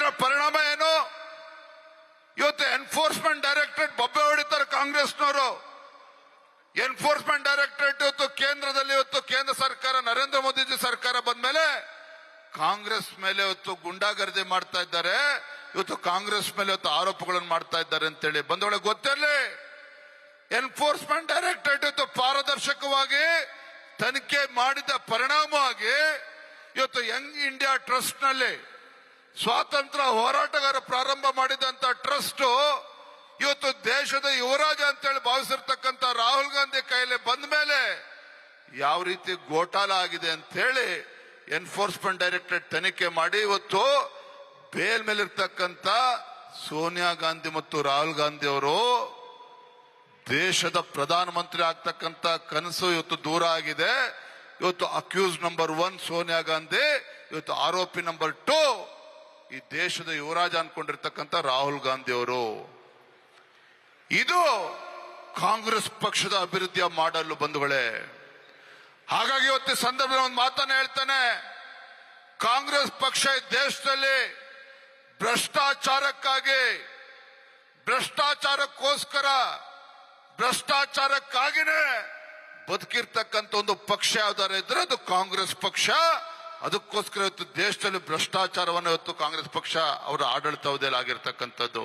ಇದರ ಪರಿಣಾಮ ಏನು? ಇವತ್ತು ಎನ್ಫೋರ್ಸ್ಮೆಂಟ್ ಡೈರೆಕ್ಟರೇಟ್ ಬೊಬ್ಬೆ ಹೊಡಿತಾರೆ ಕಾಂಗ್ರೆಸ್ನವರು. ಎನ್ಫೋರ್ಸ್ಮೆಂಟ್ ಡೈರೆಕ್ಟರೇಟ್ ಇವತ್ತು ಕೇಂದ್ರದಲ್ಲಿ, ಇವತ್ತು ಕೇಂದ್ರ ಸರ್ಕಾರ, ನರೇಂದ್ರ ಮೋದಿಜಿ ಸರ್ಕಾರ ಬಂದ್ಮೇಲೆ ಕಾಂಗ್ರೆಸ್ ಮೇಲೆ ಇವತ್ತು ಗುಂಡಾಗರ್ದಿ ಮಾಡ್ತಾ ಇದ್ದಾರೆ. ಇವತ್ತು ಕಾಂಗ್ರೆಸ್ ಮೇಲೆ ಇವತ್ತು ಆರೋಪಗಳನ್ನು ಮಾಡ್ತಾ ಇದ್ದಾರೆ ಅಂತೇಳಿ ಬಂದೊಳಗೆ ಗೊತ್ತಿರಲಿ. ಎನ್ಫೋರ್ಸ್ಮೆಂಟ್ ಡೈರೆಕ್ಟರೇಟ್ ಇವತ್ತು ಪಾರದರ್ಶಕವಾಗಿ ತನಿಖೆ ಮಾಡಿದ ಪರಿಣಾಮವಾಗಿ ಇವತ್ತು ಯಂಗ್ ಇಂಡಿಯಾ ಟ್ರಸ್ಟ್ ನಲ್ಲಿ ಸ್ವಾತಂತ್ರ್ಯ ಹೋರಾಟಗಾರ ಪ್ರಾರಂಭ ಮಾಡಿದಂತ ಟ್ರಸ್ಟ್ ಇವತ್ತು ದೇಶದ ಯುವರಾಜ ಅಂತೇಳಿ ಭಾವಿಸಿರ್ತಕ್ಕಂಥ ರಾಹುಲ್ ಗಾಂಧಿ ಕೈಯಲ್ಲಿ ಬಂದ ಮೇಲೆ ಯಾವ ರೀತಿ ಗೋಟಾಲ ಆಗಿದೆ ಅಂತ ಹೇಳಿ ಎನ್ಫೋರ್ಸ್ಮೆಂಟ್ ಡೈರೆಕ್ಟರೇಟ್ ತನಿಖೆ ಮಾಡಿ ಇವತ್ತು ಬೇಲ್ ಮೇಲಿರ್ತಕ್ಕಂಥ ಸೋನಿಯಾ ಗಾಂಧಿ ಮತ್ತು ರಾಹುಲ್ ಗಾಂಧಿ ಅವರು ದೇಶದ ಪ್ರಧಾನಮಂತ್ರಿ ಆಗ್ತಕ್ಕಂಥ ಕನಸು ಇವತ್ತು ದೂರ ಆಗಿದೆ. ಇವತ್ತು ಅಕ್ಯೂಸ್ ನಂಬರ್ 1 ಸೋನಿಯಾ ಗಾಂಧಿ, ಇವತ್ತು ಆರೋಪಿ ನಂಬರ್ 2 ಈ ದೇಶದ ಯುವರಾಜ ಅನ್ಕೊಂಡಿರ್ತಕ್ಕಂಥ ರಾಹುಲ್ ಗಾಂಧಿ ಅವರು. ಇದು ಕಾಂಗ್ರೆಸ್ ಪಕ್ಷದ ಅಭಿವೃದ್ಧಿಯ ಮಾಡಲು ಬಂಧುಗಳೇ. ಹಾಗಾಗಿ ಇವತ್ತು ಸಂದರ್ಭದಲ್ಲಿ ಒಂದು ಮಾತನ್ನ ಹೇಳ್ತಾನೆ, ಕಾಂಗ್ರೆಸ್ ಪಕ್ಷ ಈ ದೇಶದಲ್ಲಿ ಭ್ರಷ್ಟಾಚಾರಕ್ಕೋಸ್ಕರ ಭ್ರಷ್ಟಾಚಾರಕ್ಕಾಗಿನೇ ಬದುಕಿರ್ತಕ್ಕಂಥ ಒಂದು ಪಕ್ಷ ಯಾವ್ದಾರು ಇದ್ರೆ ಅದು ಕಾಂಗ್ರೆಸ್ ಪಕ್ಷ. ಅದಕ್ಕೋಸ್ಕರ ಇವತ್ತು ದೇಶದಲ್ಲಿ ಭ್ರಷ್ಟಾಚಾರವನ್ನು ಇವತ್ತು ಕಾಂಗ್ರೆಸ್ ಪಕ್ಷ ಅವರ ಆಡಳಿತಾವಧಿಯಲ್ಲಿ ಆಗಿರ್ತಕ್ಕಂಥದ್ದು.